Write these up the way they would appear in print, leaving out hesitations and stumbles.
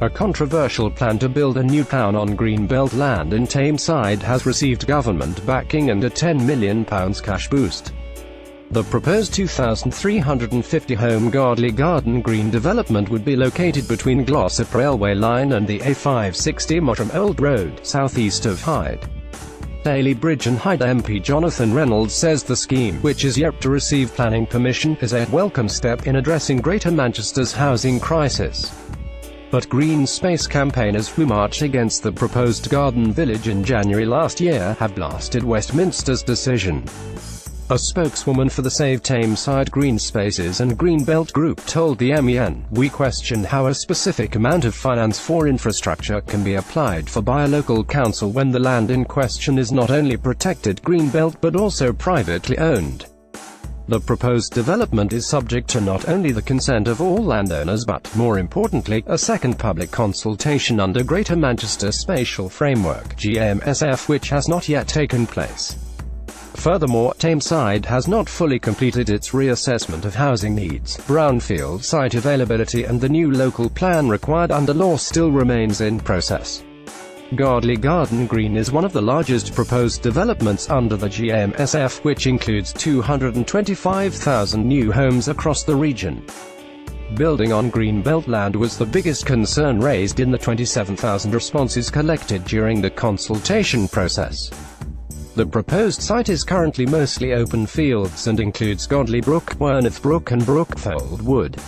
A controversial plan to build a new town on greenbelt land in Tameside has received government backing and a £10 million cash boost. The proposed 2,350-home Godley Garden Green development would be located between Glossop Railway Line and the A560 Mottram Old Road, southeast of Hyde. Daily Bridge and Hyde MP Jonathan Reynolds says the scheme, which is yet to receive planning permission, is a welcome step in addressing Greater Manchester's housing crisis. But Green Space campaigners who marched against the proposed garden village in January last year have blasted Westminster's decision. A spokeswoman for the Save Tameside Green Spaces and Greenbelt Group told the MEN, "We question how a specific amount of finance for infrastructure can be applied for by a local council when the land in question is not only protected greenbelt but also privately owned." The proposed development is subject to not only the consent of all landowners but, more importantly, a second public consultation under Greater Manchester Spatial Framework (GMSF), which has not yet taken place. Furthermore, Tameside has not fully completed its reassessment of housing needs. Brownfield site availability and the new local plan required under law still remains in process. Godley Garden Green is one of the largest proposed developments under the GMSF, which includes 225,000 new homes across the region. Building on greenbelt land was the biggest concern raised in the 27,000 responses collected during the consultation process. The proposed site is currently mostly open fields and includes Godley Brook, Werneth Brook and Brookfold Wood.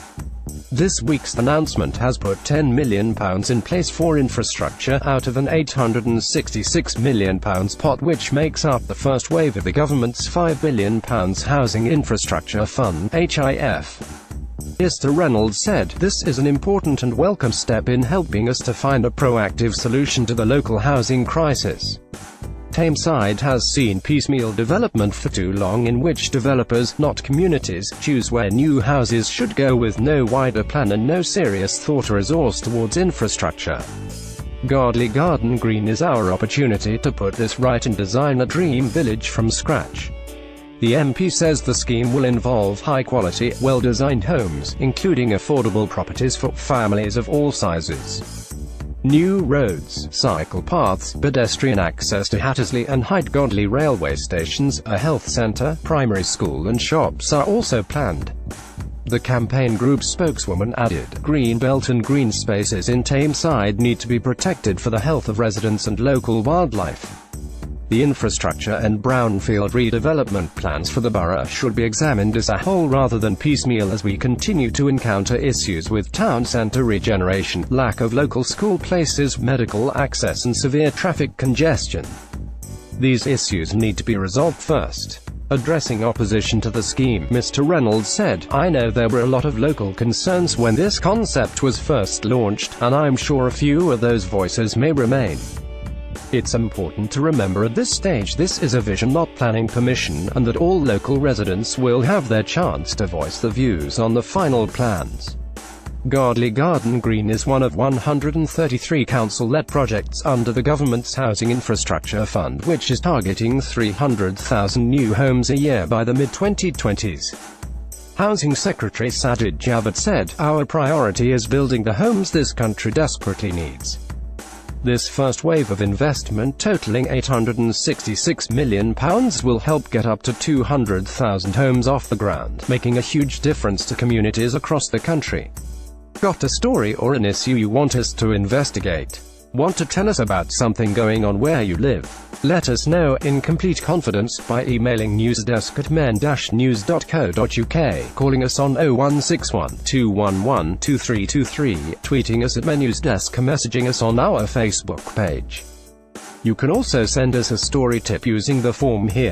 This week's announcement has put £10 million in place for infrastructure out of an £866 million pot, which makes up the first wave of the government's £5 billion Housing Infrastructure Fund (HIF). Mr. Reynolds said, "This is an important and welcome step in helping us to find a proactive solution to the local housing crisis." Tameside has seen piecemeal development for too long, in which developers, not communities, choose where new houses should go with no wider plan and no serious thought or resource towards infrastructure. Godley Garden Green is our opportunity to put this right and design a dream village from scratch. The MP says the scheme will involve high-quality, well-designed homes, including affordable properties for families of all sizes. New roads, cycle paths, pedestrian access to Hattersley and Hyde Godley railway stations, a health centre, primary school and shops are also planned. The campaign group spokeswoman added, "Greenbelt and green spaces in Tameside need to be protected for the health of residents and local wildlife. The infrastructure and brownfield redevelopment plans for the borough should be examined as a whole rather than piecemeal, as we continue to encounter issues with town centre regeneration, lack of local school places, medical access and severe traffic congestion. These issues need to be resolved first." Addressing opposition to the scheme, Mr. Reynolds said, "I know there were a lot of local concerns when this concept was first launched, and I'm sure a few of those voices may remain. It's important to remember at this stage this is a vision, not planning permission, and that all local residents will have their chance to voice the views on the final plans." Godley Garden Green is one of 133 council-led projects under the government's Housing Infrastructure Fund, which is targeting 300,000 new homes a year by the mid-2020s. Housing Secretary Sajid Javid said, "Our priority is building the homes this country desperately needs." This first wave of investment, totaling £866 million, will help get up to 200,000 homes off the ground, making a huge difference to communities across the country. Got a story or an issue you want us to investigate? Want to tell us about something going on where you live? Let us know in complete confidence by emailing newsdesk@men-news.co.uk, calling us on 0161 211 2323, tweeting us at menewsdesk, or messaging us on our Facebook page. You can also send us a story tip using the form here.